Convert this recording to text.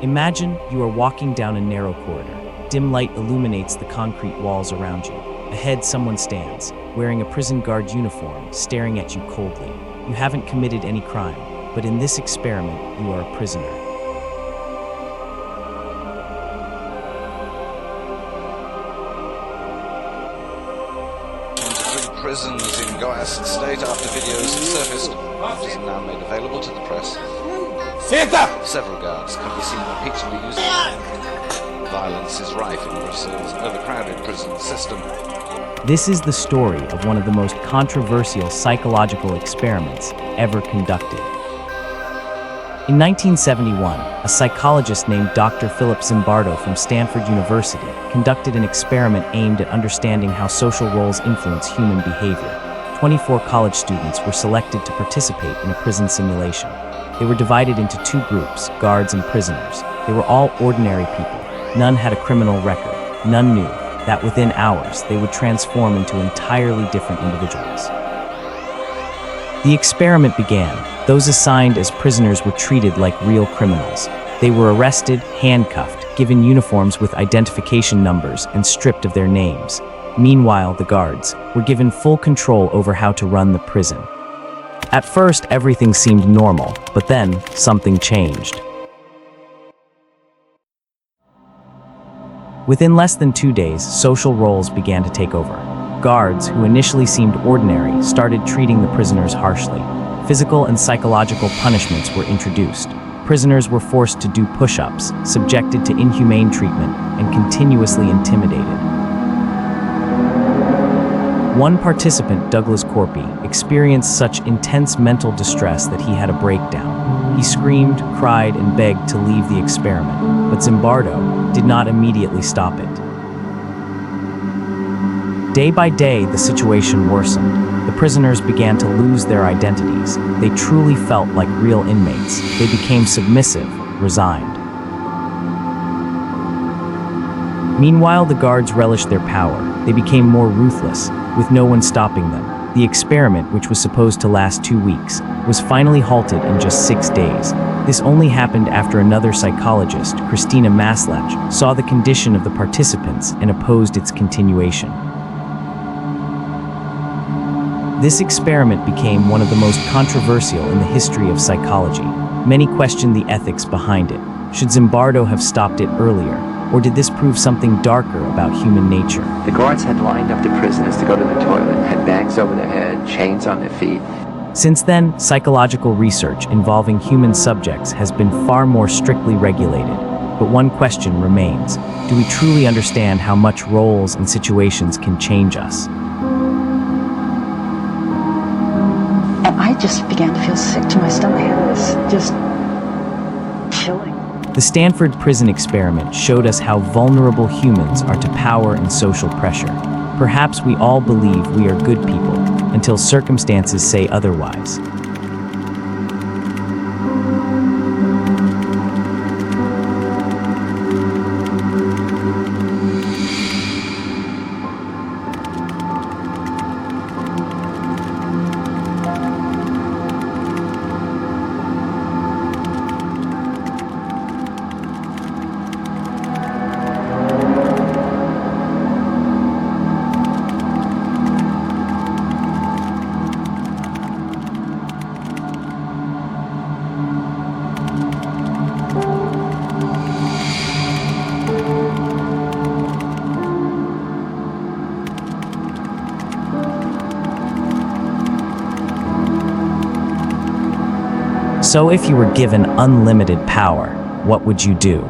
Imagine you are walking down a narrow corridor. Dim light illuminates the concrete walls around you. Ahead, someone stands, wearing a prison guard uniform, staring at you coldly. You haven't committed any crime, but in this experiment, you are a prisoner. Prisons in Goiás State after videos surfaced, which is now made available to the press. Several guards can be seen repeatedly using violence is rife in Brazil's overcrowded prison system. This is the story of one of the most controversial psychological experiments ever conducted. In 1971, a psychologist named Dr. Philip Zimbardo from Stanford University conducted an experiment aimed at understanding how social roles influence human behavior. 24 college students were selected to participate in a prison simulation. They were divided into two groups, guards and prisoners. They were all ordinary people. None had a criminal record. None knew that within hours they would transform into entirely different individuals. The experiment began. Those assigned as prisoners were treated like real criminals. They were arrested, handcuffed, given uniforms with identification numbers, and stripped of their names. Meanwhile, the guards were given full control over how to run the prison. At first, everything seemed normal, but then something changed. Within less than 2 days, social roles began to take over. Guards, who initially seemed ordinary, started treating the prisoners harshly. Physical and psychological punishments were introduced. Prisoners were forced to do push-ups, subjected to inhumane treatment, and continuously intimidated. One participant, Douglas Corpy, experienced such intense mental distress that he had a breakdown. He screamed, cried, and begged to leave the experiment, but Zimbardo did not immediately stop it. Day by day, the situation worsened. The prisoners began to lose their identities. They truly felt like real inmates. They became submissive, resigned. Meanwhile, the guards relished their power. They became more ruthless, with no one stopping them. The experiment, which was supposed to last 2 weeks, was finally halted in just 6 days. This only happened after another psychologist, Christina Maslach, saw the condition of the participants and opposed its continuation. This experiment became one of the most controversial in the history of psychology. Many questioned the ethics behind it. Should Zimbardo have stopped it earlier? Or did this prove something darker about human nature? The guards had lined up the prisoners to go to the toilet, had bags over their head, chains on their feet. Since then, psychological research involving human subjects has been far more strictly regulated. But one question remains: do we truly understand how much roles and situations can change us? And I just began to feel sick to my stomach. It was just chilling. The Stanford Prison Experiment showed us how vulnerable humans are to power and social pressure. Perhaps we all believe we are good people until circumstances say otherwise. So if you were given unlimited power, what would you do?